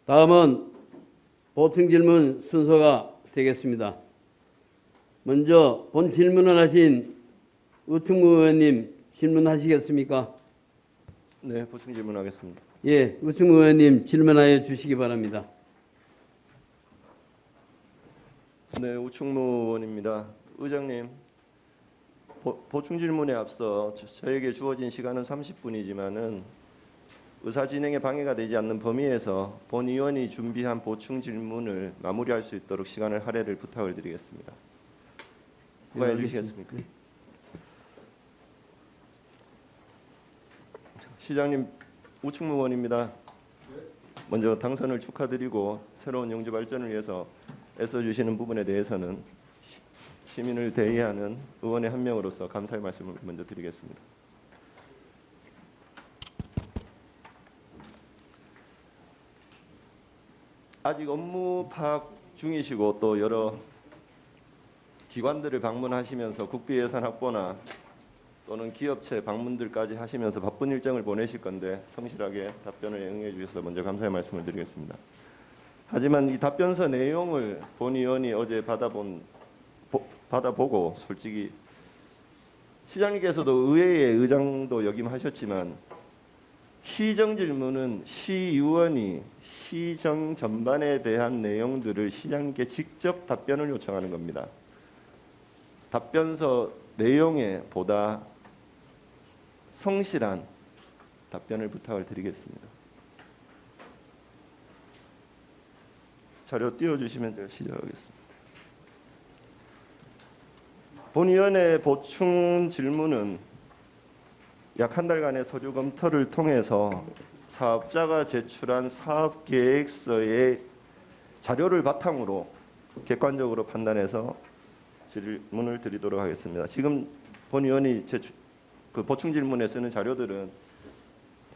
다음은 보충 질문 순서가 되겠습니다. 먼저 본 질문을 하신 우충무 의원님 질문하시겠습니까? 네, 보충 질문하겠습니다. 예, 우충무 의원님 질문하여 주시기 바랍니다. 네, 우충무 의원입니다. 의장님, 보충 질문에 앞서 저에게 주어진 시간은 30분이지만은 의사 진행에 방해가 되지 않는 범위에서 본 의원이 준비한 보충 질문을 마무리할 수 있도록 시간을 할애를 부탁을 드리겠습니다. 허가해 주시겠습니까? 시장님, 우충무 의원입니다. 먼저 당선을 축하드리고 새로운 영주 발전을 위해서 애써주시는 부분에 대해서는 시민을 대의하는 의원의 한 명으로서 감사의 말씀을 먼저 드리겠습니다. 아직 업무 파악 중이시고 또 여러 기관들을 방문하시면서 국비 예산 확보나 또는 기업체 방문들까지 하시면서 바쁜 일정을 보내실 건데 성실하게 답변을 응해 주셔서 먼저 감사의 말씀을 드리겠습니다. 하지만 이 답변서 내용을 본 의원이 어제 받아보고 솔직히 시장님께서도 의회의 의장도 역임하셨지만 시정 질문은 시의원이 시정 전반에 대한 내용들을 시장님께 직접 답변을 요청하는 겁니다. 답변서 내용에 보다 성실한 답변을 부탁을 드리겠습니다. 자료 띄워주시면 제가 시작하겠습니다. 본위원회 보충 질문은 약 한 달간의 서류 검토를 통해서 사업자가 제출한 사업계획서의 자료를 바탕으로 객관적으로 판단해서 질문을 드리도록 하겠습니다. 지금 본위원이 그 보충 질문에 쓰는 자료들은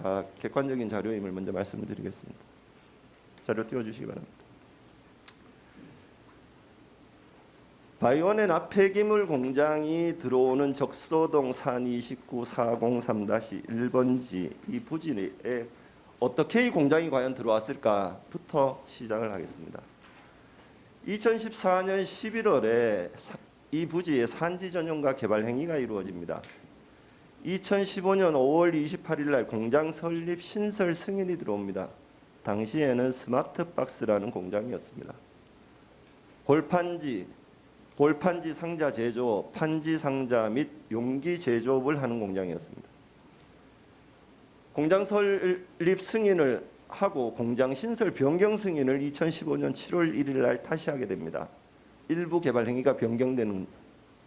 다 객관적인 자료임을 먼저 말씀을 드리겠습니다. 자료 띄워주시기 바랍니다. 바이오넨 폐기물 공장이 들어오는 적소동 산 29403-1번지 이 부지에 어떻게 이 공장이 과연 들어왔을까부터 시작을 하겠습니다. 2014년 11월에 이 부지에 산지 전용과 개발 행위가 이루어집니다. 2015년 5월 28일 날 공장 설립 신설 승인이 들어옵니다. 당시에는 스마트박스라는 공장이었습니다. 골판지 상자 제조업, 판지 상자 및 용기 제조업을 하는 공장이었습니다. 공장 설립 승인을 하고 공장 신설 변경 승인을 2015년 7월 1일 날 다시 하게 됩니다. 일부 개발 행위가 변경되는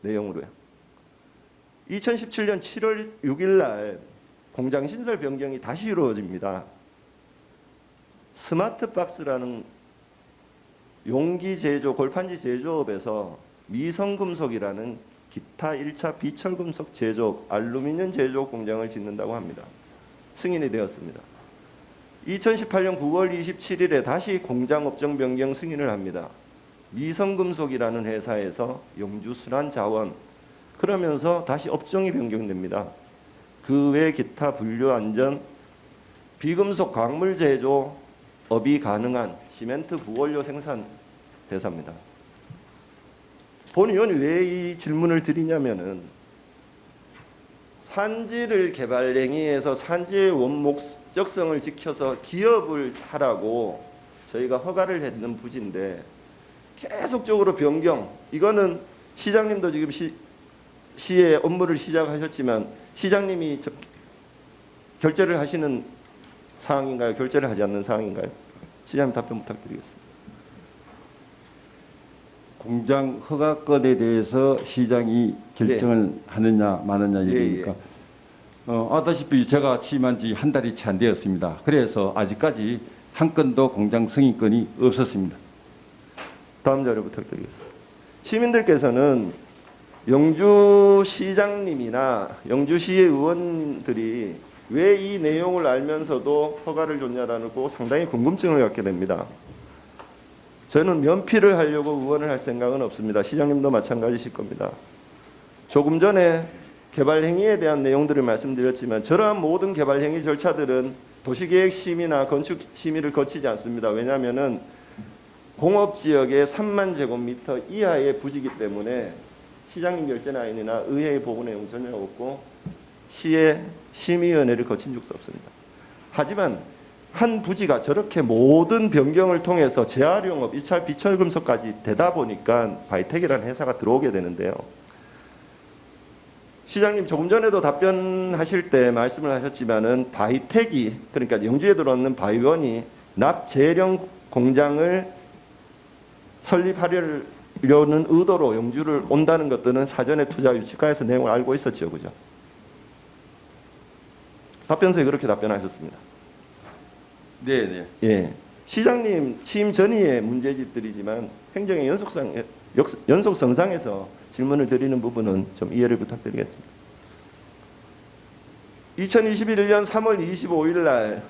내용으로요. 2017년 7월 6일 날 공장 신설 변경이 다시 이루어집니다. 스마트박스라는 용기 제조, 골판지 제조업에서 미성금속이라는 기타 1차 비철금속 제조업, 알루미늄 제조업 공장을 짓는다고 합니다. 승인이 되었습니다. 2018년 9월 27일에 다시 공장 업종 변경 승인을 합니다. 미성금속이라는 회사에서 영주순환 자원, 그러면서 다시 업종이 변경됩니다. 그 외 기타 분류 안전, 비금속 광물 제조업이 가능한 시멘트 부원료 생산 대사입니다. 본 의원이 왜 이 질문을 드리냐면은 산지를 개발 행위해서 산지의 원목적성을 지켜서 기업을 하라고 저희가 허가를 했는 부지인데 계속적으로 변경, 이거는 시장님도 지금 시의 업무를 시작하셨지만 시장님이 결재를 하시는 사항인가요? 결재를 하지 않는 사항인가요? 시장님 답변 부탁드리겠습니다. 공장 허가건에 대해서 시장이 결정을 하느냐 마느냐 얘기니까 아다시피 제가 취임한 지 한 달이 채 안 되었습니다. 그래서 아직까지 한 건도 공장 승인권이 없었습니다. 다음 자료 부탁드리겠습니다. 시민들께서는 영주시장님이나 영주시의 의원들이 왜 이 내용을 알면서도 허가를 줬냐라고 상당히 궁금증을 갖게 됩니다. 저는 면피를 하려고 의원을 할 생각은 없습니다. 시장님도 마찬가지실 겁니다. 조금 전에 개발 행위에 대한 내용들을 말씀드렸지만 저러한 모든 개발 행위 절차들은 도시계획 심의나 건축 심의를 거치지 않습니다. 왜냐하면은 공업지역의 3만 제곱미터 이하의 부지이기 때문에 시장님 결재나 의회의 보고 내용 전혀 없고 시의 심의위원회를 거친 적도 없습니다. 하지만 한 부지가 저렇게 모든 변경을 통해서 재활용업, 2차 비철금속까지 되다 보니까 바이텍이라는 회사가 들어오게 되는데요. 시장님 조금 전에도 답변하실 때 말씀을 하셨지만은 바이텍이, 그러니까 영주에 들어오는 바이원이 납재령 공장을 설립하려는 의도로 영주를 온다는 것들은 사전에 투자 유치과에서 내용을 알고 있었죠, 그죠? 답변서에 그렇게 답변하셨습니다. 네. 예, 시장님 취임 전의 문제집들이지만 행정의 연속성상에서 질문을 드리는 부분은 좀 이해를 부탁드리겠습니다. 2021년 3월 25일 날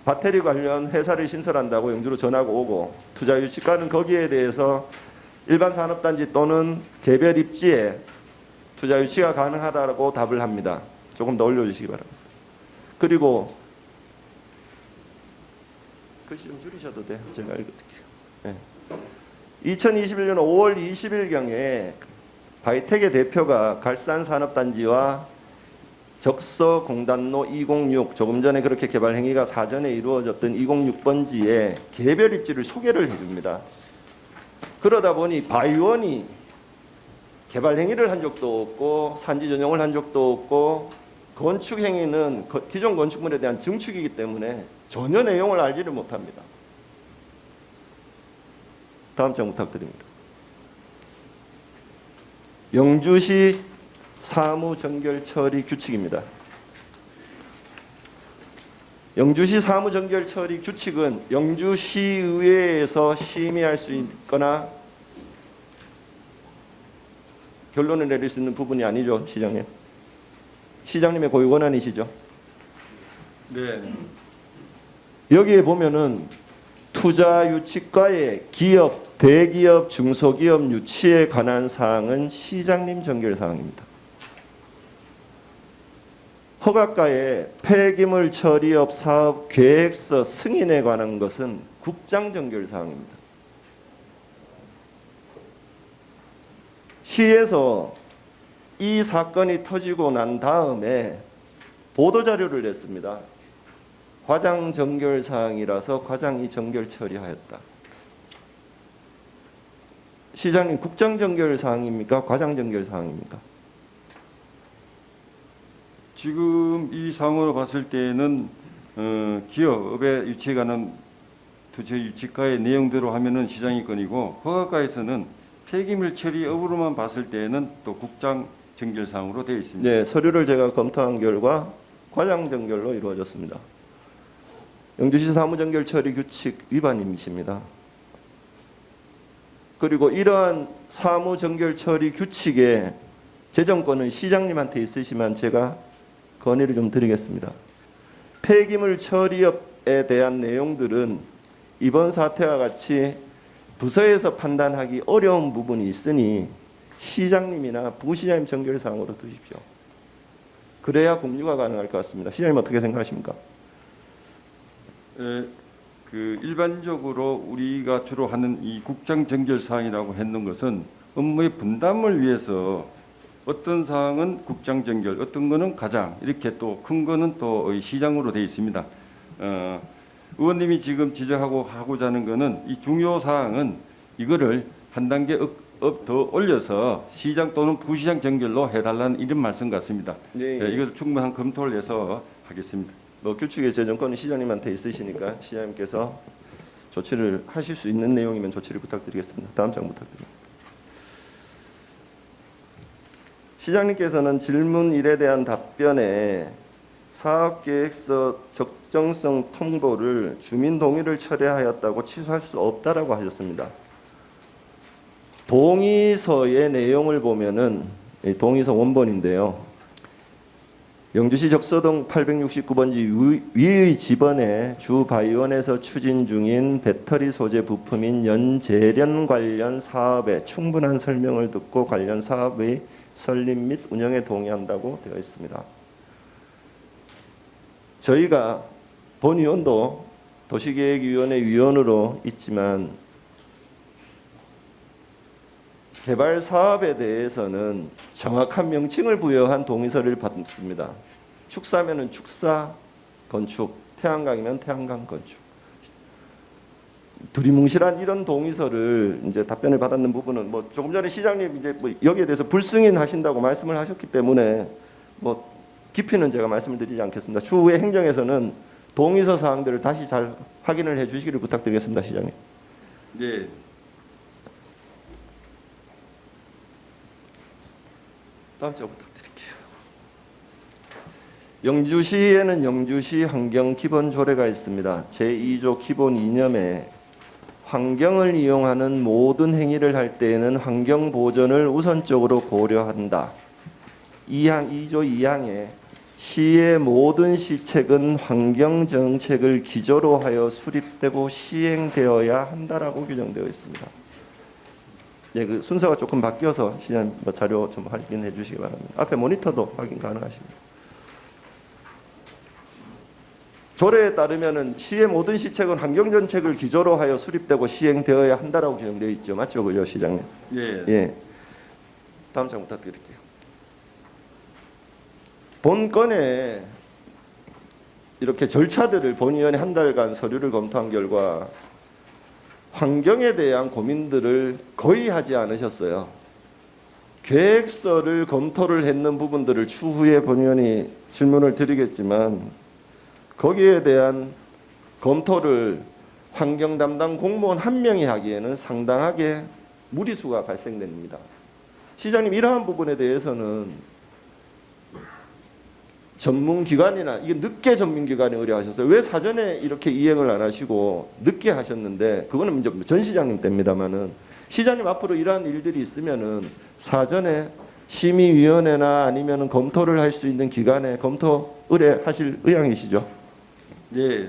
배터리 관련 회사를 신설한다고 영주로 전화가 오고 투자 유치과는 거기에 대해서 일반 산업단지 또는 개별 입지에 투자 유치가 가능하다고 답을 합니다. 조금 더 올려주시기 바랍니다. 그리고 글씨 좀 줄이셔도 돼요. 제가 읽어드릴게요. 네. 2021년 5월 20일경에 바이텍의 대표가 갈산산업단지와 적서공단로 206, 조금 전에 그렇게 개발 행위가 사전에 이루어졌던 206번지에 개별 입지를 소개를 해줍니다. 그러다 보니 바이원이 개발 행위를 한 적도 없고 산지 전용을 한 적도 없고 건축 행위는 기존 건축물에 대한 증축이기 때문에 전혀 내용을 알지를 못합니다. 다음 장 부탁드립니다. 영주시 사무정결처리 규칙입니다. 영주시 사무정결처리 규칙은 영주시의회에서 심의할 수 있거나 결론을 내릴 수 있는 부분이 아니죠, 시장님. 시장님의 고유 권한이시죠. 네. 여기에 보면은 투자 유치과의 기업, 대기업, 중소기업 유치에 관한 사항은 시장님 정결 사항입니다. 허가과의 폐기물 처리업 사업 계획서 승인에 관한 것은 국장 정결 사항입니다. 시에서 이 사건이 터지고 난 다음에 보도자료를 냈습니다. 과장 정결 사항이라서 과장이 정결 처리하였다. 시장님, 국장 정결 사항입니까? 과장 정결 사항입니까? 지금 이 상황으로 봤을 때는 기업의 유치에 관한 투자 유치과의 내용대로 하면은 시장이 건이고 허가과에서는 폐기물 처리업으로만 봤을 때는 또 국장 정결 사항으로 되어 있습니다. 네, 서류를 제가 검토한 결과 과장 정결로 이루어졌습니다. 영주시 사무정결 처리 규칙 위반임이십니다. 그리고 이러한 사무정결 처리 규칙의 재정권은 시장님한테 있으시면 제가 건의를 좀 드리겠습니다. 폐기물 처리업에 대한 내용들은 이번 사태와 같이 부서에서 판단하기 어려운 부분이 있으니 시장님이나 부시장님 정결사항으로 두십시오. 그래야 공유가 가능할 것 같습니다. 시장님 어떻게 생각하십니까? 그 일반적으로 우리가 주로 하는 이 국장 정결 사항이라고 했는 것은 업무의 분담을 위해서 어떤 사항은 국장 정결, 어떤 거는 과장, 이렇게 또 큰 거는 또 시장으로 되어 있습니다. 의원님이 지금 지적하고 하고자 하는 거는 이 중요 사항은 이거를 한 단계 더 올려서 시장 또는 부시장 정결로 해달라는 이런 말씀 같습니다. 네. 이것을 충분한 검토를 해서 하겠습니다. 뭐 규칙의 재정권은 시장님한테 있으시니까 시장님께서 조치를 하실 수 있는 내용이면 조치를 부탁드리겠습니다. 다음 장 부탁드립니다. 시장님께서는 질문 1에 대한 답변에 사업계획서 적정성 통보를 주민 동의를 철회하였다고 취소할 수 없다라고 하셨습니다. 동의서의 내용을 보면은 동의서 원본인데요. 영주시 적서동 869번지 위의 지번에 주 바이원에서 추진 중인 배터리 소재 부품인 연재련 관련 사업에 충분한 설명을 듣고 관련 사업의 설립 및 운영에 동의한다고 되어 있습니다. 저희가 본위원도 도시계획위원회 위원으로 있지만 개발 사업에 대해서는 정확한 명칭을 부여한 동의서를 받습니다. 축사면은 축사 건축, 태양광이면 태양광 건축. 두리뭉실한 이런 동의서를 이제 답변을 받았는 부분은 뭐 조금 전에 시장님 이제 뭐 여기에 대해서 불승인하신다고 말씀을 하셨기 때문에 뭐 깊이는 제가 말씀을 드리지 않겠습니다. 추후에 행정에서는 동의서 사항들을 다시 잘 확인을 해 주시기를 부탁드리겠습니다, 시장님. 예. 다음 장 부탁드릴게요. 영주시에는 영주시 환경 기본 조례가 있습니다. 제2조 기본 이념에 환경을 이용하는 모든 행위를 할 때에는 환경 보전을 우선적으로 고려한다. 2조 2항에 시의 모든 시책은 환경 정책을 기조로 하여 수립되고 시행되어야 한다라고 규정되어 있습니다. 예, 그 순서가 조금 바뀌어서 시장 뭐 자료 좀 확인해 주시기 바랍니다. 앞에 모니터도 확인 가능하십니다. 조례에 따르면은 시의 모든 시책은 환경 정책을 기조로 하여 수립되고 시행되어야 한다라고 규정되어 있죠. 맞죠, 그죠, 시장님? 예. 예. 다음 장 부탁드릴게요. 본건에 이렇게 절차들을 본위원회 한 달간 서류를 검토한 결과 환경에 대한 고민들을 거의 하지 않으셨어요. 계획서를 검토를 했는 부분들을 추후에 본위원이 질문을 드리겠지만 거기에 대한 검토를 환경 담당 공무원 한 명이 하기에는 상당하게 무리수가 발생됩니다. 시장님 이러한 부분에 대해서는 전문기관이나 이게 늦게 전문기관에 의뢰하셨어요. 왜 사전에 이렇게 이행을 안 하시고 늦게 하셨는데 그거는 이제 전 시장님 때입니다만은 시장님 앞으로 이러한 일들이 있으면은 사전에 심의위원회나 아니면은 검토를 할 수 있는 기관에 검토 의뢰하실 의향이시죠? 네.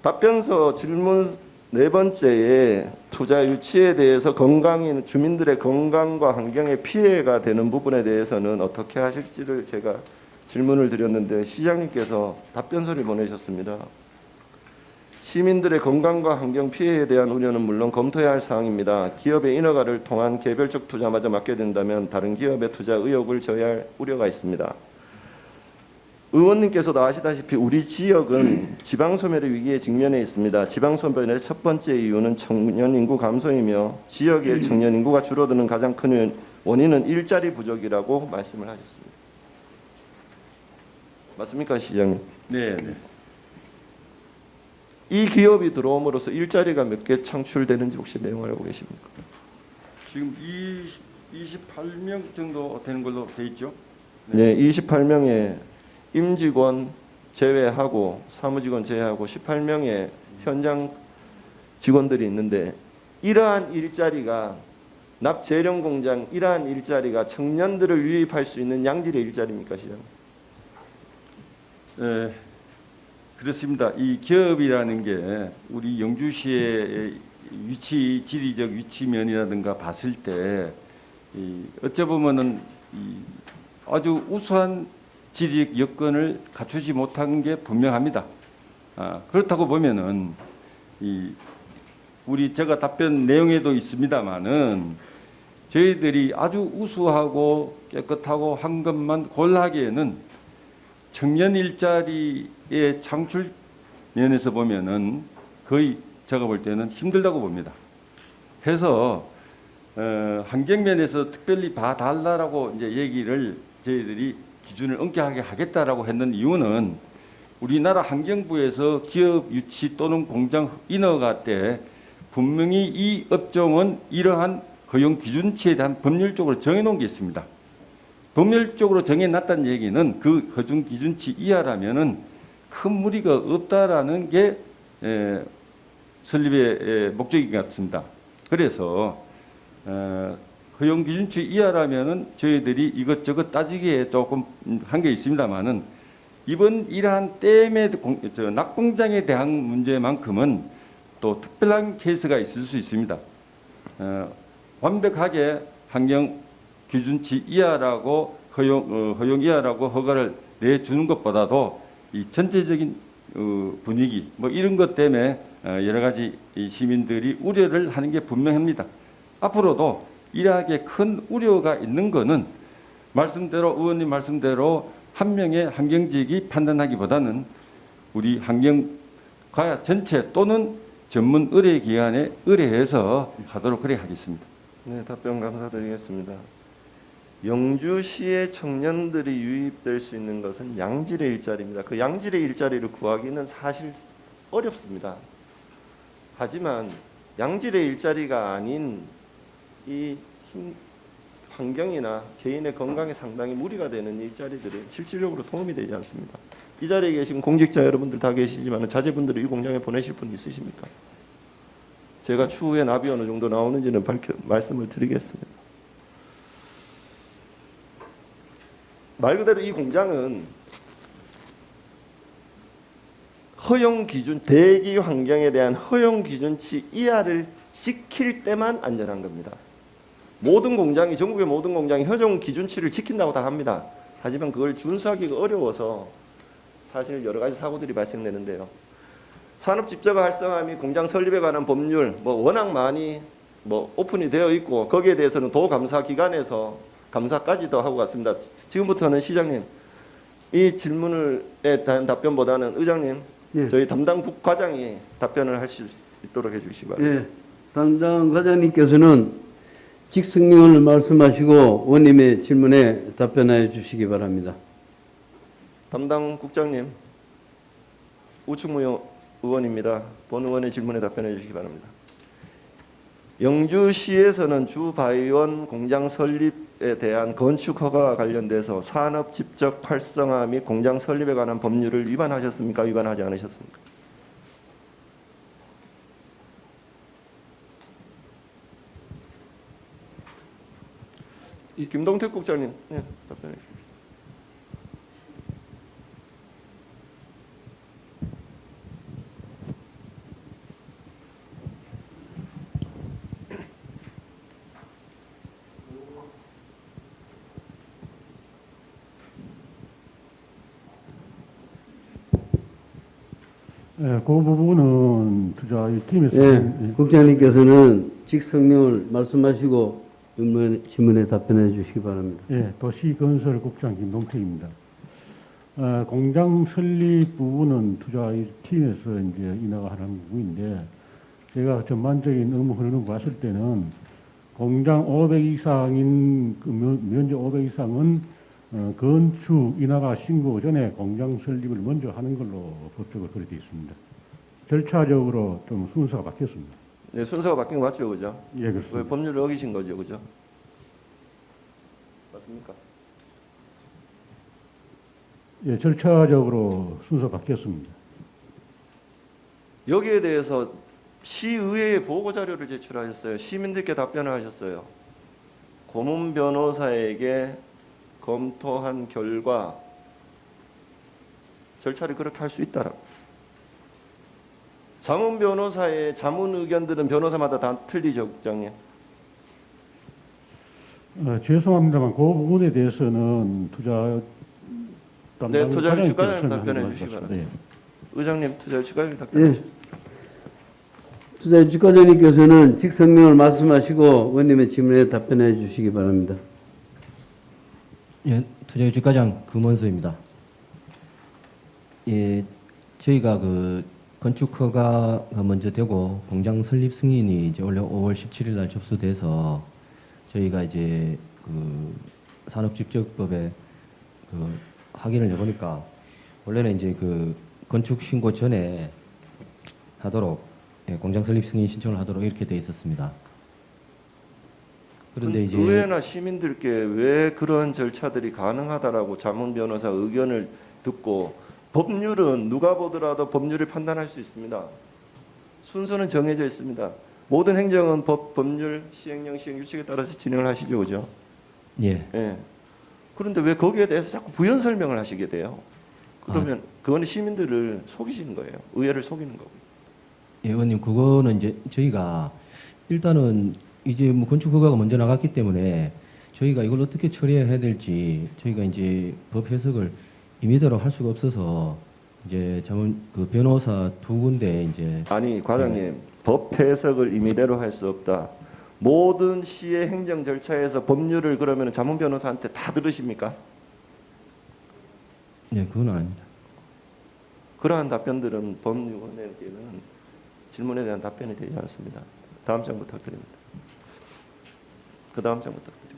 답변서 질문 네 번째에 투자 유치에 대해서 주민들의 건강과 환경에 피해가 되는 부분에 대해서는 어떻게 하실지를 제가 질문을 드렸는데 시장님께서 답변서를 보내셨습니다. 시민들의 건강과 환경 피해에 대한 우려는 물론 검토해야 할 사항입니다. 기업의 인허가를 통한 개별적 투자마저 맡게 된다면 다른 기업의 투자 의욕을 저해할 우려가 있습니다. 의원님께서도 아시다시피 우리 지역은 지방소멸의 위기에 직면해 있습니다. 지방소멸의 첫 번째 이유는 청년 인구 감소이며 지역의 청년 인구가 줄어드는 가장 큰 원인은 일자리 부족이라고 말씀을 하셨습니다. 맞습니까, 시장님? 네. 이 기업이 들어옴으로써 일자리가 몇 개 창출되는지 혹시 내용을 알고 계십니까? 지금 28명 정도 되는 걸로 돼 있죠? 네, 28명의 임직원 제외하고 사무직원 제외하고 18명의 현장 직원들이 있는데 이러한 일자리가 납재련 공장 이러한 일자리가 청년들을 유입할 수 있는 양질의 일자리입니까, 시장? 네, 그렇습니다. 이 기업이라는 게 우리 영주시의 위치, 지리적 위치면이라든가 봤을 때 어찌 보면은 아주 우수한 지리적 여건을 갖추지 못한 게 분명합니다. 그렇다고 보면은 우리 제가 답변 내용에도 있습니다만은 저희들이 아주 우수하고 깨끗하고 한 것만 골라하기에는 청년 일자리의 창출 면에서 보면은 거의 제가 볼 때는 힘들다고 봅니다. 해서 환경 면에서 특별히 봐달라라고 이제 얘기를 저희들이 기준을 엄격하게 하겠다라고 했는 이유는 우리나라 환경부에서 기업 유치 또는 공장 인허가 때 분명히 이 업종은 이러한 허용 기준치에 대한 법률적으로 정해놓은 게 있습니다. 법률적으로 정해놨다는 얘기는 그 허용 기준치 이하라면은 큰 무리가 없다라는 게 설립의 목적인 것 같습니다. 그래서 허용 기준치 이하라면은 저희들이 이것저것 따지기에 조금 한 게 있습니다만은 이번 이러한 댐의 낙공장에 대한 문제만큼은 또 특별한 케이스가 있을 수 있습니다. 완벽하게 환경 기준치 이하라고 허용 이하라고 허가를 내주는 것보다도 이 전체적인 분위기 뭐 이런 것 때문에 여러 가지 이 시민들이 우려를 하는 게 분명합니다. 앞으로도 이러하게 큰 우려가 있는 거는 말씀대로 의원님 말씀대로 한 명의 환경지역이 판단하기보다는 우리 환경과 전체 또는 전문 의뢰기관에 의뢰해서 하도록 그래 하겠습니다. 네, 답변 감사드리겠습니다. 영주시의 청년들이 유입될 수 있는 것은 양질의 일자리입니다. 그 양질의 일자리를 구하기는 사실 어렵습니다. 하지만 양질의 일자리가 아닌 이 환경이나 개인의 건강에 상당히 무리가 되는 일자리들은 실질적으로 도움이 되지 않습니다. 이 자리에 계신 공직자 여러분들 다 계시지만 자제분들을 이 공장에 보내실 분 있으십니까? 제가 추후에 납이 어느 정도 나오는지는 말씀을 드리겠습니다. 말 그대로 이 공장은 허용 기준, 대기 환경에 대한 허용 기준치 이하를 지킬 때만 안전한 겁니다. 모든 공장이, 전국의 모든 공장이 허용 기준치를 지킨다고 다 합니다. 하지만 그걸 준수하기가 어려워서 사실 여러 가지 사고들이 발생되는데요. 산업 집자가 활성화 및 공장 설립에 관한 법률 워낙 많이 오픈이 되어 있고 거기에 대해서는 도감사기관에서 감사까지도 하고 갔습니다. 지금부터는 시장님 이 질문에 대한 답변보다는 의장님 예. 저희 담당 국과장이 답변을 할 수 있도록 해주시기 바랍니다. 예, 담당 과장님께서는 직성명을 말씀하시고 원님의 질문에 답변하여 주시기 바랍니다. 담당 국장님 우충무 의원입니다. 본 의원의 질문에 답변해 주시기 바랍니다. 영주시에서는 주바이온 공장 설립에 대한 건축 허가와 관련돼서 산업 집적 활성화 및 공장 설립에 관한 법률을 위반하셨습니까? 위반하지 않으셨습니까? 김동택 국장님, 네, 답변해 주십시오. 예, 그 부분은 저희 팀에서 예, 국장님께서는 직성명을 말씀하시고 질문에 답변해 주시기 바랍니다. 예, 도시건설국장 김동태입니다. 공장 설립 부분은 투자의 팀에서 이제 인하가 하는 부분인데 제가 전반적인 업무 흐름을 봤을 때는 공장 500 이상인 면적 500 이상은 건축 인하가 신고 전에 공장 설립을 먼저 하는 걸로 법적으로 그렇게 되어 있습니다. 절차적으로 좀 순서가 바뀌었습니다. 네, 순서가 바뀐 거 맞죠, 그죠? 예, 왜 그렇습니다. 법률을 어기신 거죠, 그죠? 맞습니까? 예, 절차적으로 순서 바뀌었습니다. 여기에 대해서 시의회에 보고 자료를 제출하셨어요. 시민들께 답변을 하셨어요. 고문 변호사에게 검토한 결과 절차를 그렇게 할 수 있다라고. 자문 변호사의 자문 의견들은 변호사마다 다 틀리죠, 국장님. 죄송합니다만 그 부분에 대해서는 투자 네, 투자율 주가장님 설명해 답변해 주시기 주시기 바랍니다. 바랍니다. 의장님, 투자율 주가장님 답변해 예. 주시기 투자 주과장님께서는 직성명을 말씀하시고 원님의 질문에 답변해 주시기 바랍니다. 예, 투자의 주과장 금원수입니다. 예, 저희가 그 건축 허가가 먼저 되고 공장 설립 승인이 이제 원래 5월 17일 날 접수돼서 저희가 이제 그 산업집적법에 그 확인을 해보니까 원래는 이제 그 건축 신고 전에 하도록 예, 공장 설립 승인 신청을 하도록 이렇게 돼 있었습니다. 그런데 이제 의회나 시민들께 왜 그런 절차들이 가능하다라고 자문 변호사 의견을 듣고 법률은 누가 보더라도 법률을 판단할 수 있습니다. 순서는 정해져 있습니다. 모든 행정은 법률, 시행령, 시행규칙에 따라서 진행을 하시죠, 그죠? 예, 예. 그런데 왜 거기에 대해서 자꾸 부연 설명을 하시게 돼요? 그러면 그거는 시민들을 속이시는 거예요. 의회를 속이는 거고. 예, 의원님 그거는 이제 저희가 일단은 이제 뭐 건축 허가가 먼저 나갔기 때문에 저희가 이걸 어떻게 처리해야 될지 저희가 이제 법 해석을 임의대로 할 수가 없어서 이제 그 변호사 두 군데 이제 아니 과장님, 법 해석을 임의대로 할 수 없다. 모든 시의 행정 절차에서 법률을 그러면 자문 변호사한테 다 들으십니까? 네, 그건 아닙니다. 그러한 답변들은 법률원에게는 질문에 대한 답변이 되지 않습니다. 다음 장 부탁드립니다. 그 다음 장 부탁드립니다.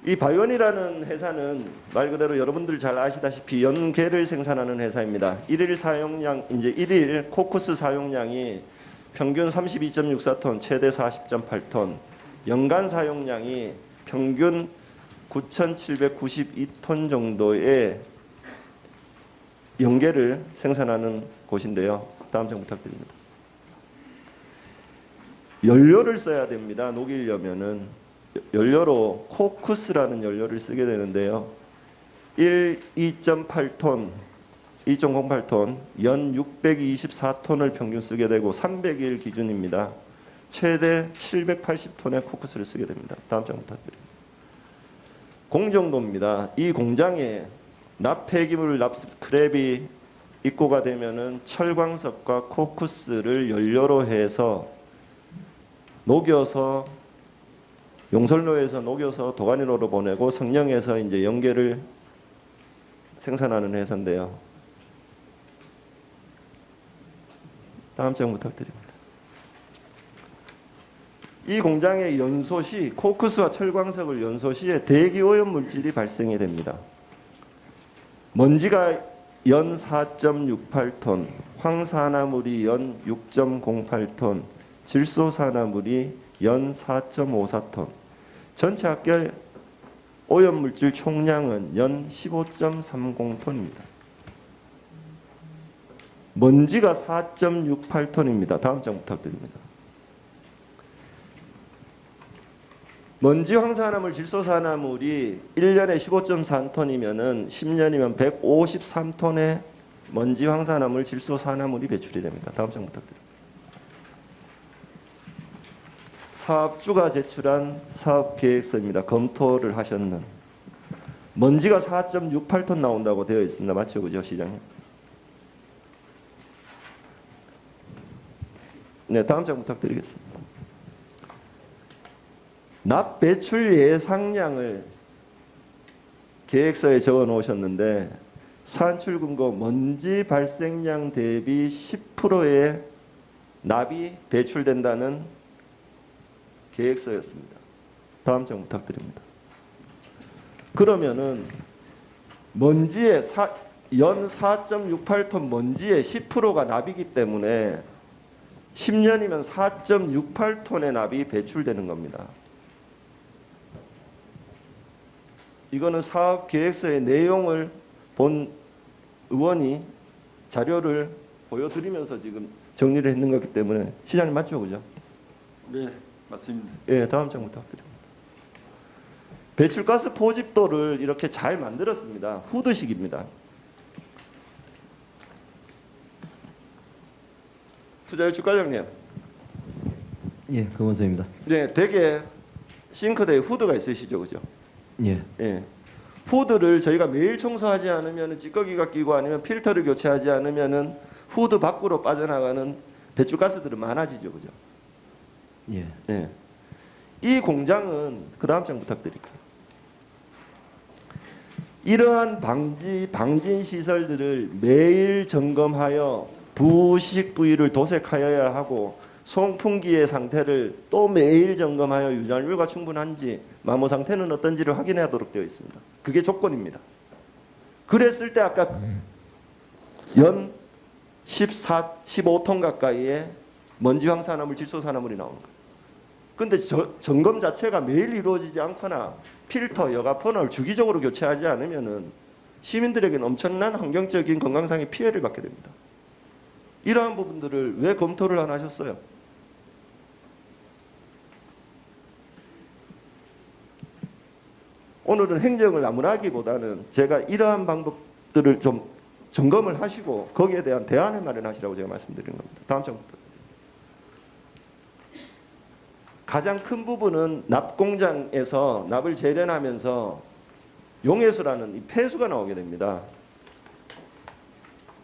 이 바이온이라는 회사는 말 그대로 여러분들 잘 아시다시피 연계를 생산하는 회사입니다. 일일 코쿠스 사용량이 평균 32.64톤, 최대 40.8톤, 연간 사용량이 평균 9,792톤 정도의 연계를 생산하는 곳인데요. 다음 장 부탁드립니다. 연료를 써야 됩니다. 녹이려면은 연료로 코쿠스라는 연료를 쓰게 되는데요. 2.8톤, 2.08톤, 연 624톤을 평균 쓰게 되고 300일 기준입니다. 최대 780톤의 코쿠스를 쓰게 됩니다. 다음 장 부탁드립니다. 공정도입니다. 이 공장에 납폐기물 스크랩이 입고가 되면은 철광석과 코쿠스를 연료로 해서 녹여서 용설로에서 녹여서 도가니로로 보내고 성령에서 이제 연계를 생산하는 회사인데요. 다음 장 부탁드립니다. 이 공장의 연소시 코쿠스와 철광석을 연소시에 대기 오염 물질이 발생이 됩니다. 먼지가 연 4.68톤, 황산화물이 연 6.08톤, 질소산화물이 연 4.54톤, 전체 합계 오염물질 총량은 연 15.30톤입니다. 먼지가 4.68톤입니다. 다음 장 부탁드립니다. 먼지 황산화물, 질소산화물이 1년에 15.3톤이면은 10년이면 153톤의 먼지 황산화물, 질소산화물이 배출이 됩니다. 다음 장 부탁드립니다. 사업주가 제출한 사업계획서입니다. 검토를 하셨는. 먼지가 4.68톤 나온다고 되어 있습니다. 맞죠? 그죠, 시장님? 네, 다음 장 부탁드리겠습니다. 납 배출 예상량을 계획서에 적어 놓으셨는데 산출 금고 먼지 발생량 대비 10%의 납이 배출된다는 계획서였습니다. 다음 장 부탁드립니다. 그러면은 먼지의 연 4.68톤 먼지의 10%가 납이기 때문에 10년이면 4.68톤의 납이 배출되는 겁니다. 이거는 사업 계획서의 내용을 본 의원이 자료를 보여드리면서 지금 정리를 했는 거기 때문에 시장님 맞죠, 그죠? 네, 맞습니다. 예, 다음 장 부탁드립니다. 배출가스 포집도를 이렇게 잘 만들었습니다. 후드식입니다. 투자일주 과장님. 예, 금원서입니다. 네, 대개 싱크대에 후드가 있으시죠, 그죠? 예, 예. 후드를 저희가 매일 청소하지 않으면 찌꺼기가 끼고 아니면 필터를 교체하지 않으면은 후드 밖으로 빠져나가는 배출가스들은 많아지죠, 그죠? 예, 예. 이 공장은 그 다음 장 부탁드릴게요. 이러한 방진 시설들을 매일 점검하여 부식 부위를 도색하여야 하고 송풍기의 상태를 또 매일 점검하여 유전율과 충분한지 마모 상태는 어떤지를 확인하도록 되어 있습니다. 그게 조건입니다. 그랬을 때 아까 연 15톤 가까이의 먼지 황산화물, 질소산화물이 나오는 거예요. 근데 점검 자체가 매일 이루어지지 않거나 필터, 여가 퍼널 주기적으로 교체하지 않으면은 시민들에게는 엄청난 환경적인 건강상의 피해를 받게 됩니다. 이러한 부분들을 왜 검토를 안 하셨어요? 오늘은 행정을 나무라기보다는 제가 이러한 방법들을 좀 점검을 하시고 거기에 대한 대안을 마련하시라고 제가 말씀드리는 겁니다. 다음 장부터. 가장 큰 부분은 납 공장에서 납을 재련하면서 용해수라는 이 폐수가 나오게 됩니다.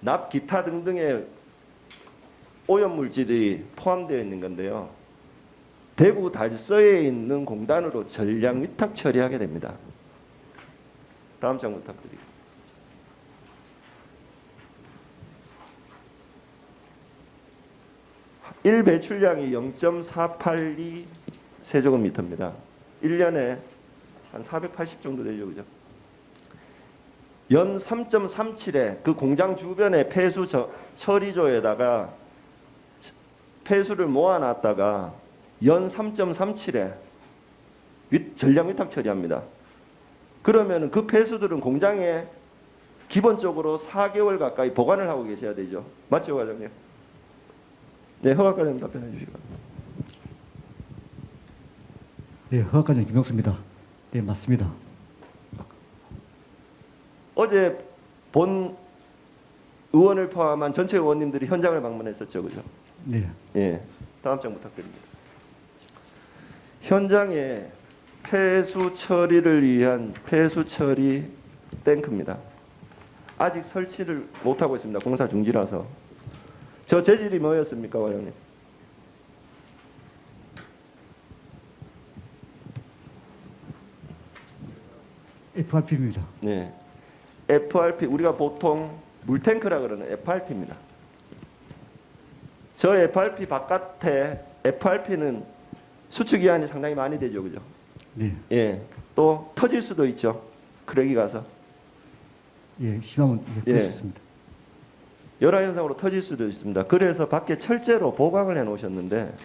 납 기타 등등의 오염 물질이 포함되어 있는 건데요. 대구 달서에 있는 공단으로 전량 위탁 처리하게 됩니다. 다음 장 부탁드립니다. 1 배출량이 0.482 세제곱미터입니다. 1년에 한 480 정도 되죠, 그죠? 연 3.37에 그 공장 주변의 폐수 처리조에다가 폐수를 모아놨다가 연 3.37에 전량 위탁 처리합니다. 그러면 그 폐수들은 공장에 기본적으로 4개월 가까이 보관을 하고 계셔야 되죠. 맞죠, 과장님? 네, 허가과장님 답변해 주시기 바랍니다. 네, 허가과장 김용수입니다. 네, 맞습니다. 어제 본 의원을 포함한 전체 의원님들이 현장을 방문했었죠, 그죠? 네, 예, 다음 장 부탁드립니다. 현장에 폐수 처리를 위한 폐수 처리 탱크입니다. 아직 설치를 못하고 있습니다. 공사 중지라서. 저 재질이 뭐였습니까, 과장님? FRP입니다. 네, FRP 우리가 보통 물탱크라 그러는 FRP입니다. 저 FRP 바깥에 FRP는 수축 기한이 상당히 많이 되죠, 그죠? 네, 예, 또 터질 수도 있죠. 크랙이 가서 예, 심하면 예, 예. 그럴 수 있습니다. 열화 현상으로 터질 수도 있습니다. 그래서 밖에 철제로 보강을 해 놓으셨는데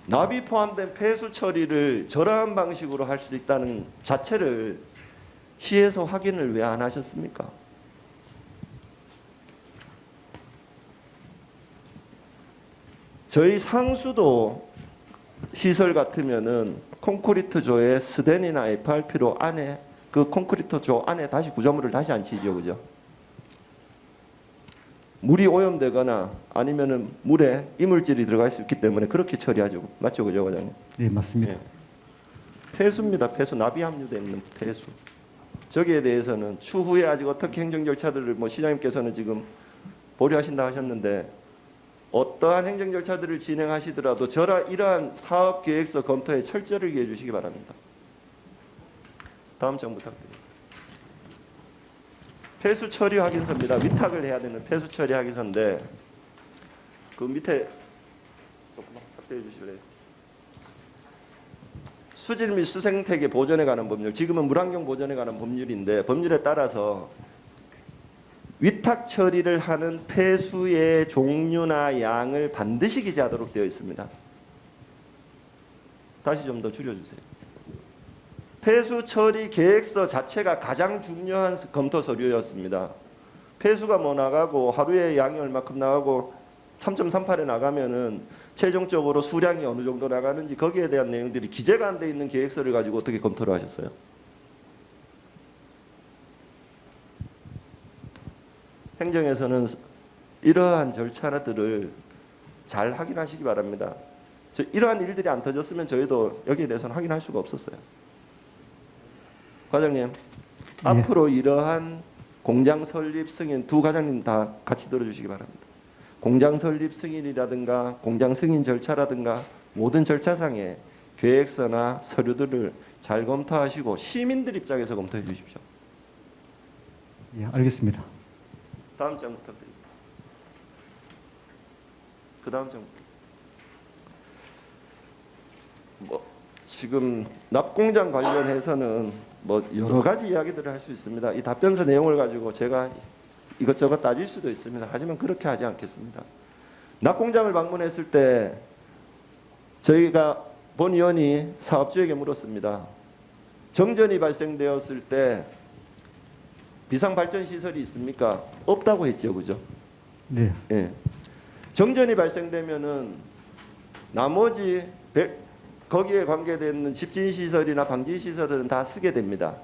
납이 포함된 폐수 처리를 저러한 방식으로 할 수 있다는 자체를 시에서 확인을 왜 안 하셨습니까? 저희 상수도 시설 같으면은 콘크리트 조에 스덴이나 FRP로 안에 그 콘크리트 조 안에 다시 구조물을 다시 안 치죠, 그죠? 물이 오염되거나 아니면은 물에 이물질이 들어갈 수 있기 때문에 그렇게 처리하죠. 맞죠, 그죠, 과장님? 네, 맞습니다. 예. 폐수입니다. 폐수, 납이 함유되어 있는 폐수. 저기에 대해서는 추후에 아직 어떻게 행정 절차들을 뭐 시장님께서는 지금 보류하신다 하셨는데 어떠한 행정 절차들을 진행하시더라도 이러한 사업 계획서 검토에 철저를 기해 주시기 바랍니다. 다음 장 부탁드립니다. 폐수 처리 확인서입니다. 위탁을 해야 되는 폐수 처리 확인서인데 그 밑에 조금만 확대해 주실래요? 수질 및 수생태계 보존에 관한 법률, 지금은 물환경 보존에 관한 법률인데 법률에 따라서 위탁 처리를 하는 폐수의 종류나 양을 반드시 기재하도록 되어 있습니다. 다시 좀 더 줄여주세요. 폐수 처리 계획서 자체가 가장 중요한 검토 서류였습니다. 폐수가 뭐 나가고 하루에 양이 얼마큼 나가고 3.38에 나가면은 최종적으로 수량이 어느 정도 나가는지 거기에 대한 내용들이 기재가 안 돼 있는 계획서를 가지고 어떻게 검토를 하셨어요? 행정에서는 이러한 절차들을 잘 확인하시기 바랍니다. 이러한 일들이 안 터졌으면 저희도 여기에 대해서는 확인할 수가 없었어요. 과장님, 앞으로 이러한 공장 설립 승인 두 과장님 다 같이 들어주시기 바랍니다. 공장 설립 승인이라든가 공장 승인 절차라든가 모든 절차상의 계획서나 서류들을 잘 검토하시고 시민들 입장에서 검토해 주십시오. 예, 알겠습니다. 다음 장 부탁드립니다. 그 다음 장. 뭐 지금 납공장 관련해서는 뭐 여러 가지 이야기들을 할 수 있습니다. 이 답변서 내용을 가지고 제가 이것저것 따질 수도 있습니다. 하지만 그렇게 하지 않겠습니다. 납공장을 방문했을 때 저희가 본 의원이 사업주에게 물었습니다. 정전이 발생되었을 때 비상발전시설이 있습니까? 없다고 했죠, 그죠? 네, 예. 정전이 발생되면은 나머지 거기에 관계되는 집진시설이나 방지시설은 다 쓰게 됩니다.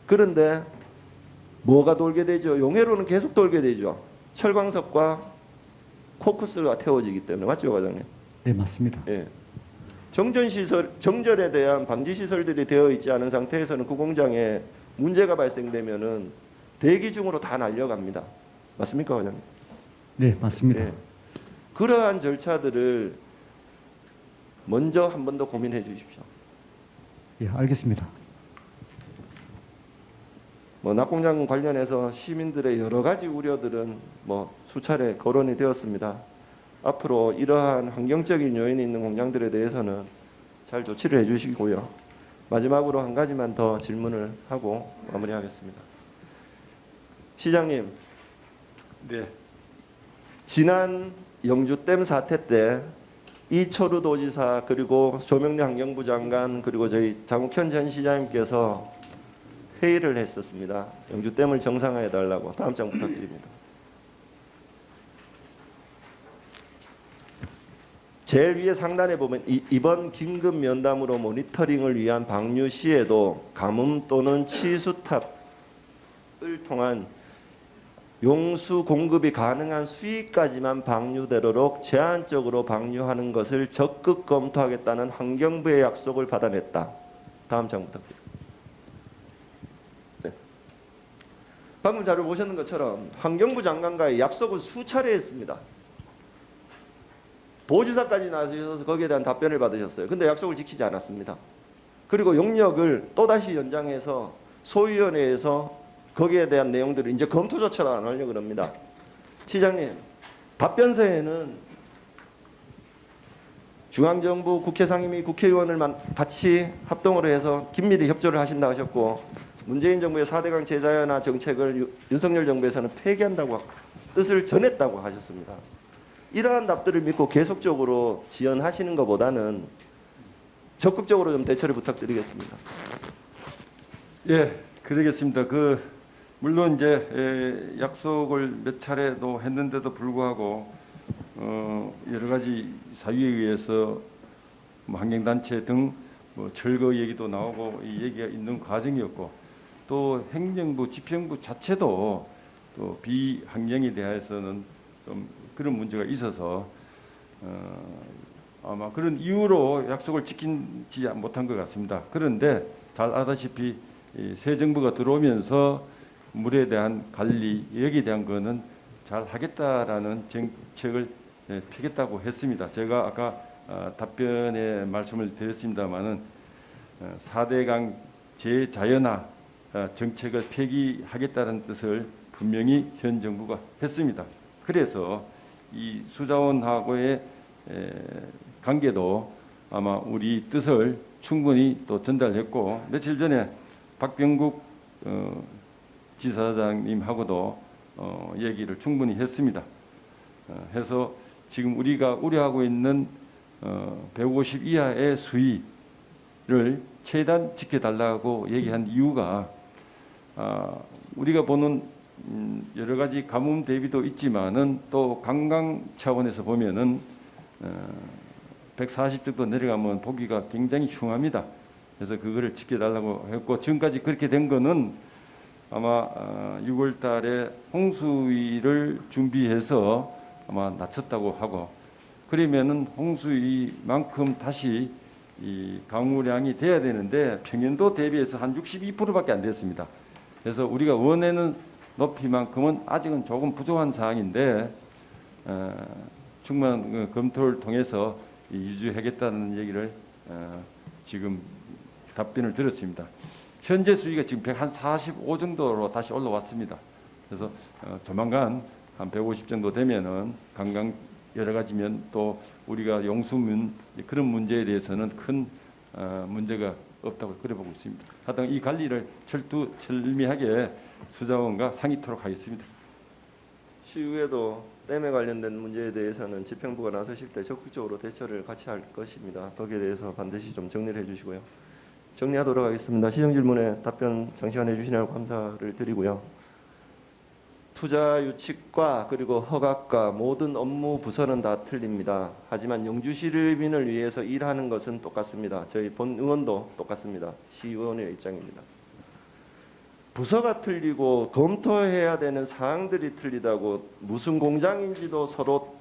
그런데 뭐가 돌게 되죠? 용해로는 계속 돌게 되죠. 철광석과 코크스가 태워지기 때문에. 맞죠, 과장님? 네, 맞습니다. 예. 정전에 대한 방지 시설들이 되어 있지 않은 상태에서는 그 공장에 문제가 발생되면은 대기 중으로 다 날려갑니다. 맞습니까, 과장님? 네, 맞습니다. 예. 그러한 절차들을 먼저 한 번 더 고민해 주십시오. 예, 알겠습니다. 뭐 낙공장 관련해서 시민들의 여러 가지 우려들은 뭐 수차례 거론이 되었습니다. 앞으로 이러한 환경적인 요인이 있는 공장들에 대해서는 잘 조치를 해주시고요. 마지막으로 한 가지만 더 질문을 하고 마무리하겠습니다. 시장님, 네. 지난 영주댐 사태 때 이철우 도지사 그리고 조명래 환경부 장관 그리고 저희 장욱현 전 시장님께서 회의를 했었습니다. 영주댐을 정상화해 달라고. 다음 장 부탁드립니다. 제일 위에 상단에 보면 이번 긴급 면담으로 모니터링을 위한 방류 시에도 가뭄 또는 치수탑을 통한 용수 공급이 가능한 수위까지만 방류되도록 제한적으로 방류하는 것을 적극 검토하겠다는 환경부의 약속을 받아냈다. 다음 장 부탁드립니다. 네. 방금 자료 보셨는 것처럼 환경부 장관과의 약속은 수차례 했습니다. 도지사까지 나서셔서 거기에 대한 답변을 받으셨어요. 근데 약속을 지키지 않았습니다. 그리고 용역을 또다시 연장해서 소위원회에서 거기에 대한 내용들을 이제 검토조차도 안 하려고 합니다. 시장님, 답변서에는 중앙정부 국회 상임위 국회의원을 같이 합동으로 해서 긴밀히 협조를 하신다 하셨고 문재인 정부의 4대강 제자연화 정책을 윤석열 정부에서는 폐기한다고 뜻을 전했다고 하셨습니다. 이러한 답들을 믿고 계속적으로 지연하시는 것보다는 적극적으로 좀 대처를 부탁드리겠습니다. 예, 그러겠습니다. 물론 이제 약속을 몇 차례도 했는데도 불구하고 여러 가지 사유에 의해서 환경단체 등 철거 얘기도 나오고 이 얘기가 있는 과정이었고 또 행정부, 집행부 자체도 또 비환경에 대해서는 좀 그런 문제가 있어서 아마 그런 이유로 약속을 지키지 못한 것 같습니다. 그런데 잘 아다시피 새 정부가 들어오면서 물에 대한 관리 여기에 대한 거는 잘 하겠다라는 정책을 펴겠다고 했습니다. 제가 아까 답변에 말씀을 드렸습니다마는 4대강 제자연화 정책을 폐기하겠다는 뜻을 분명히 현 정부가 했습니다. 그래서 이 수자원하고의 관계도 아마 우리 뜻을 충분히 또 전달했고 며칠 전에 박병국 지사장님하고도 얘기를 충분히 했습니다. 해서 지금 우리가 우려하고 있는 150 이하의 수위를 최대한 지켜달라고 얘기한 이유가 우리가 보는 여러 가지 가뭄 대비도 있지만은 또 관광 차원에서 보면은 140 정도 내려가면 보기가 굉장히 흉합니다. 그래서 그거를 지켜달라고 했고 지금까지 그렇게 된 거는 아마 6월 달에 홍수위를 준비해서 아마 낮췄다고 하고 그러면은 홍수위만큼 다시 이 강우량이 돼야 되는데 평년도 대비해서 한 62%밖에 안 됐습니다. 그래서 우리가 원하는 높이만큼은 아직은 조금 부족한 사항인데 충분한 검토를 통해서 유지하겠다는 얘기를 지금 답변을 들었습니다. 현재 수위가 지금 145 정도로 다시 올라왔습니다. 그래서 조만간 한 150 정도 되면은 관광 여러 가지면 또 우리가 용수문 그런 문제에 대해서는 큰 문제가 없다고 그래 보고 있습니다. 하여튼 이 관리를 철두철미하게 수자원과 상의토록 하겠습니다. 시의회도 댐에 관련된 문제에 대해서는 집행부가 나서실 때 적극적으로 대처를 같이 할 것입니다. 거기에 대해서 반드시 좀 정리를 해주시고요. 정리하도록 하겠습니다. 시정 질문에 답변 장시간 해주시냐고 감사를 드리고요. 투자 유치과 그리고 허가과 모든 업무 부서는 다 틀립니다. 하지만 영주 시민을 위해서 일하는 것은 똑같습니다. 저희 본 의원도 똑같습니다. 시의원의 입장입니다. 부서가 틀리고 검토해야 되는 사항들이 틀리다고 무슨 공장인지도 서로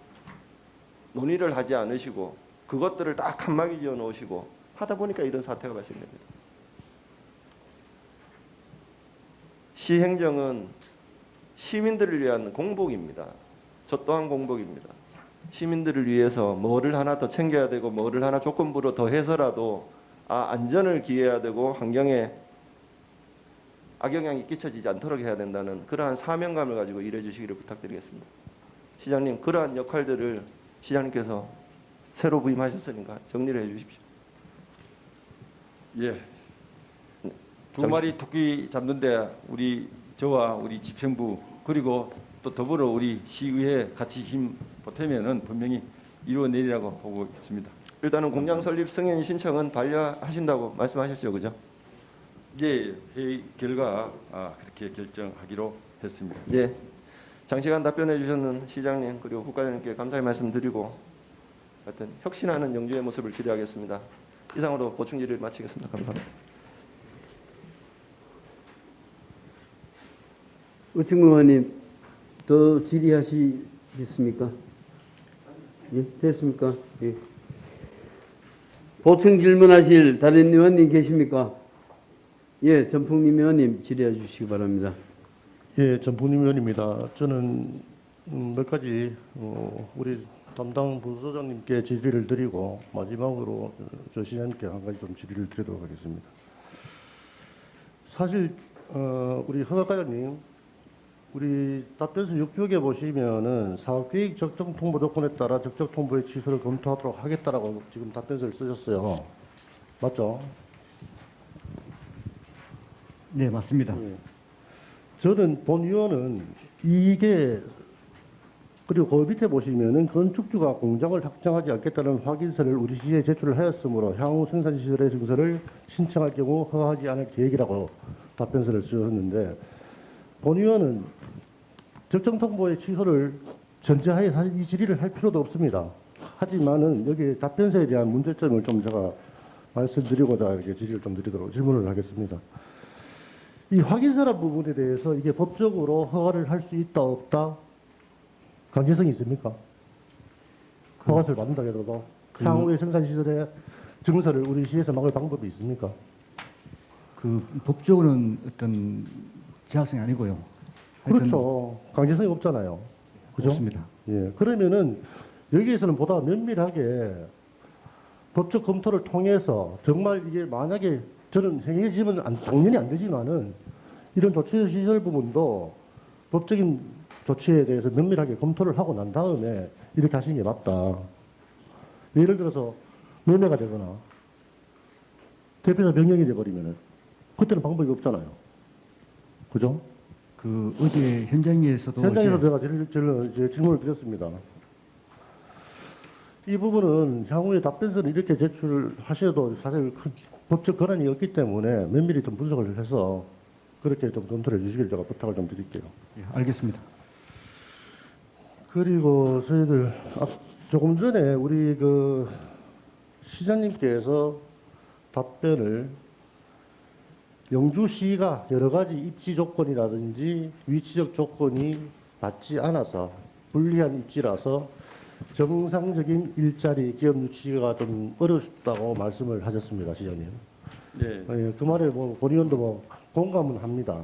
논의를 하지 않으시고 그것들을 딱 칸막이 지어 놓으시고 하다 보니까 이런 사태가 발생됩니다. 시행정은 시민들을 위한 공복입니다. 저 또한 공복입니다. 시민들을 위해서 뭐를 하나 더 챙겨야 되고 뭐를 하나 조건부로 더 해서라도 안전을 기해야 되고 환경에 악영향이 끼쳐지지 않도록 해야 된다는 그러한 사명감을 가지고 일해 주시기를 부탁드리겠습니다. 시장님, 그러한 역할들을 시장님께서 새로 부임하셨으니까 정리를 해 주십시오. 예. 두 마리 토끼 잡는데 저와 우리 집행부 그리고 또 더불어 우리 시의회 같이 힘 보태면은 분명히 이루어내리라고 보고 있습니다. 일단은 공장 설립 승인 신청은 반려하신다고 말씀하셨죠, 그죠? 예, 회의 결과 그렇게 결정하기로 했습니다. 예. 장시간 답변해 주셨는 시장님 그리고 국과장님께 감사의 말씀드리고 하여튼 혁신하는 영주의 모습을 기대하겠습니다. 이상으로 보충 질의를 마치겠습니다. 감사합니다. 우충 의원님 더 질의하시겠습니까? 예, 됐습니까? 예. 보충 질문하실 다른 의원님 계십니까? 예, 전풍림 의원님 질의해 주시기 바랍니다. 예, 전풍림 의원입니다. 저는 몇 가지 우리 담당 부서장님께 질의를 드리고 마지막으로 저 시장님께 한 가지 좀 질의를 드리도록 하겠습니다. 사실 우리 허각과장님, 우리 답변서 6쪽에 보시면은 사업계획 적정 통보 조건에 따라 적정 통보의 취소를 검토하도록 하겠다라고 지금 답변서를 쓰셨어요. 맞죠? 네, 맞습니다. 예. 저는 본 의원은 이게 그리고 그 밑에 보시면은 건축주가 공장을 확장하지 않겠다는 확인서를 우리 시에 제출을 하였으므로 향후 생산시설의 증서를 신청할 경우 허가하지 않을 계획이라고 답변서를 쓰셨는데 본 의원은 적정통보의 취소를 전제하에 사실 이 질의를 할 필요도 없습니다. 하지만은 여기 답변서에 대한 문제점을 좀 제가 말씀드리고자 이렇게 질문을 하겠습니다. 이 확인서란 부분에 대해서 이게 법적으로 허가를 할 수 있다 없다 강제성이 있습니까? 허가서를 받는다 해도 향후의 생산시설의 증서를 우리 시에서 막을 방법이 있습니까? 그 법적으로는 어떤 제약성이 아니고요. 하여튼 그렇죠. 강제성이 없잖아요. 그죠? 없습니다. 예. 그러면은 여기에서는 보다 면밀하게 법적 검토를 통해서 정말 이게 만약에 저는 행해지면 당연히 안 되지만은 이런 조치 시설 부분도 법적인 조치에 대해서 면밀하게 검토를 하고 난 다음에 이렇게 하시는 게 맞다. 예를 들어서 매매가 되거나 대표자 변경이 돼버리면은 그때는 방법이 없잖아요. 그죠? 그 어제 현장에서도 현장에서 이제 제가 질문을 드렸습니다. 이 부분은 향후에 답변서를 이렇게 제출하셔도 사실 큰 법적 권한이 없기 때문에 면밀히 좀 분석을 해서 그렇게 좀 검토를 해주시길 제가 부탁을 좀 드릴게요. 예, 알겠습니다. 그리고 저희들 조금 전에 우리 그 시장님께서 답변을 영주시가 여러 가지 입지 조건이라든지 위치적 조건이 맞지 않아서 불리한 입지라서 정상적인 일자리 기업 유치가 좀 어렵다고 말씀을 하셨습니다, 시장님. 네. 예, 그 말에 본의원도 공감은 합니다.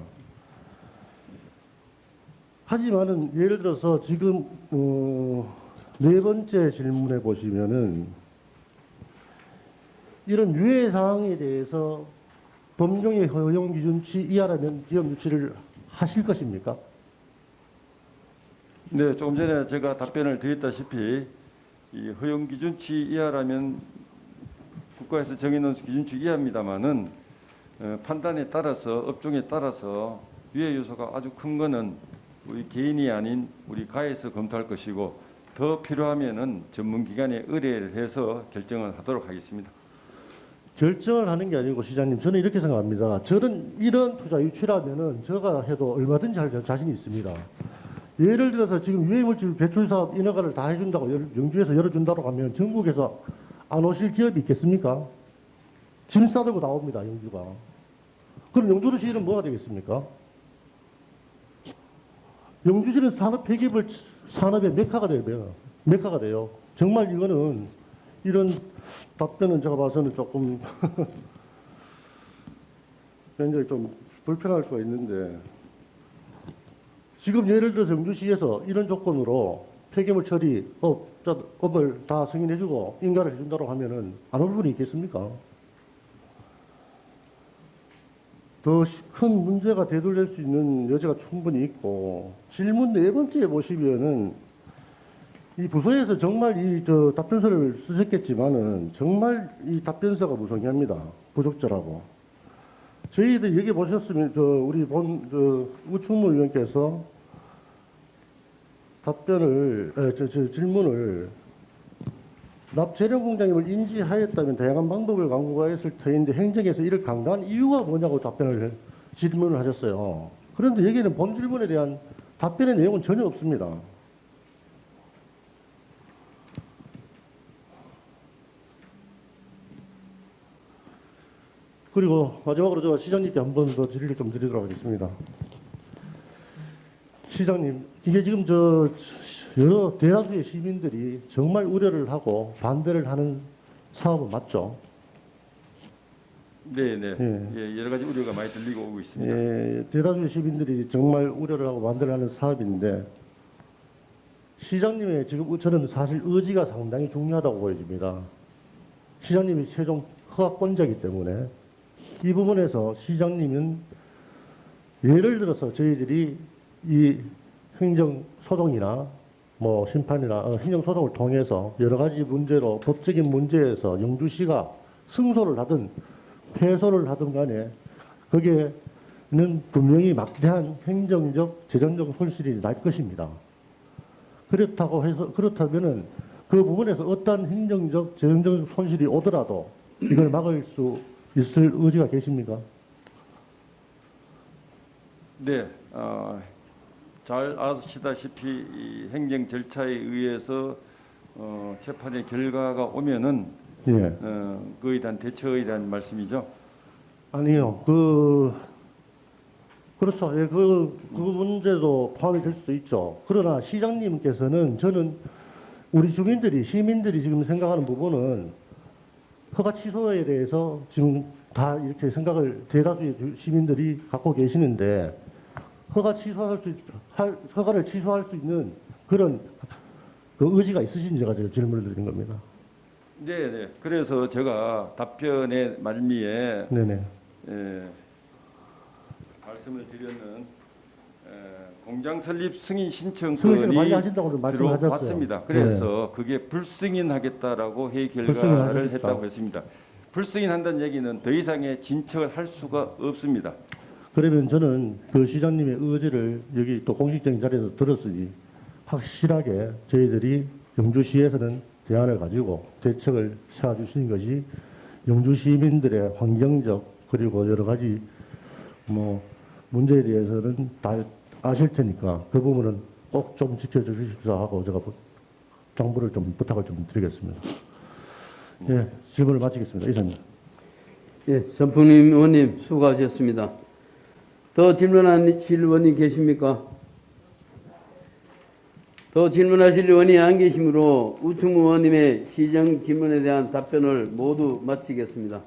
하지만은 예를 들어서 지금 네 번째 질문에 보시면은 이런 유해 사항에 대해서 법령의 허용 기준치 이하라면 기업 유치를 하실 것입니까? 네, 조금 전에 제가 답변을 드렸다시피 이 허용 기준치 이하라면 국가에서 정해놓은 기준치 이하입니다만은 판단에 따라서 업종에 따라서 유해 요소가 아주 큰 거는 우리 개인이 아닌 우리 가에서 검토할 것이고 더 필요하면은 전문기관에 의뢰를 해서 결정을 하도록 하겠습니다. 결정을 하는 게 아니고 시장님, 저는 이렇게 생각합니다. 저는 이런 투자 유치라면은 제가 해도 얼마든지 할 자신이 있습니다. 예를 들어서 지금 유해물질 배출 사업 인허가를 다 해준다고 영주에서 열어준다고 하면 전국에서 안 오실 기업이 있겠습니까? 짐 싸들고 나옵니다, 영주가. 그럼 영주시는 뭐가 되겠습니까? 영주시는 산업 폐기물 산업의 메카가 돼요. 정말 이거는 이런 답변은 제가 봐서는 조금 굉장히 좀 불편할 수가 있는데 지금 예를 들어서 영주시에서 이런 조건으로 폐기물 처리 업을 다 승인해주고 인가를 해준다고 하면은 안 올 분이 있겠습니까? 더 큰 문제가 되돌릴 수 있는 여지가 충분히 있고 질문 네 번째에 보시면은 이 부서에서 정말 이 답변서를 쓰셨겠지만은 정말 이 답변서가 무성의합니다. 부적절하고 저희들 여기 보셨으면 우리 우충무 의원께서 질문을 납재령 공장임을 인지하였다면 다양한 방법을 강구하였을 터인데 행정에서 이를 강조한 이유가 뭐냐고 질문을 하셨어요. 그런데 여기는 본 질문에 대한 답변의 내용은 전혀 없습니다. 그리고 마지막으로 저 시장님께 한 번 더 질의를 좀 드리도록 하겠습니다. 시장님, 이게 지금 여러 대다수의 시민들이 정말 우려를 하고 반대를 하는 사업은 맞죠? 네, 네. 예, 여러 가지 우려가 많이 들리고 오고 있습니다. 예, 대다수의 시민들이 정말 우려를 하고 반대를 하는 사업인데 시장님의 지금 저는 사실 의지가 상당히 중요하다고 보여집니다. 시장님이 최종 허가권자이기 때문에 이 부분에서 시장님은 예를 들어서 저희들이 이 행정소송이나 뭐 심판이나 행정소송을 통해서 여러 가지 문제로 법적인 문제에서 영주시가 승소를 하든 패소를 하든 간에 거기에는 분명히 막대한 행정적, 재정적 손실이 날 것입니다. 그렇다면은 그 부분에서 어떤 행정적, 재정적 손실이 오더라도 이걸 막을 수 있을 의지가 계십니까? 네, 잘 아시다시피 이 행정 절차에 의해서 재판의 결과가 오면은 예. 그에 대한 대처에 대한 말씀이죠. 아니요. 그렇죠. 예, 그 문제도 포함이 될 수도 있죠. 그러나 시장님께서는 저는 우리 주민들이, 시민들이 지금 생각하는 부분은 허가 취소에 대해서 지금 다 이렇게 생각을 대다수의 시민들이 갖고 계시는데 허가를 취소할 수 있는 그런 그 의지가 있으신지 제가 질문을 드린 겁니다. 네, 네. 그래서 제가 답변의 말미에 네네. 말씀을 드렸는 공장 설립 승인 승인을 신청권이 많이 하신다고 말씀하셨어요. 들어왔습니다. 그래서 그게 불승인하겠다라고 회의 결과를 불승인하셨다. 했다고 했습니다. 불승인한다는 얘기는 더 이상의 진척을 할 수가 없습니다. 그러면 저는 그 시장님의 의지를 여기 또 공식적인 자리에서 들었으니 확실하게 저희들이 영주시에서는 대안을 가지고 대책을 세워주시는 것이 영주 시민들의 환경적 그리고 여러 가지 뭐 문제에 대해서는 다 아실 테니까 그 부분은 꼭 좀 지켜주십시오 하고 제가 당부를 좀 부탁을 좀 드리겠습니다. 예, 질문을 마치겠습니다. 이사님. 예, 전풍님 의원님 수고하셨습니다. 더 질문하실 의원이 계십니까? 더 질문하실 의원이 안 계시므로 우충무 의원님의 시정 질문에 대한 답변을 모두 마치겠습니다.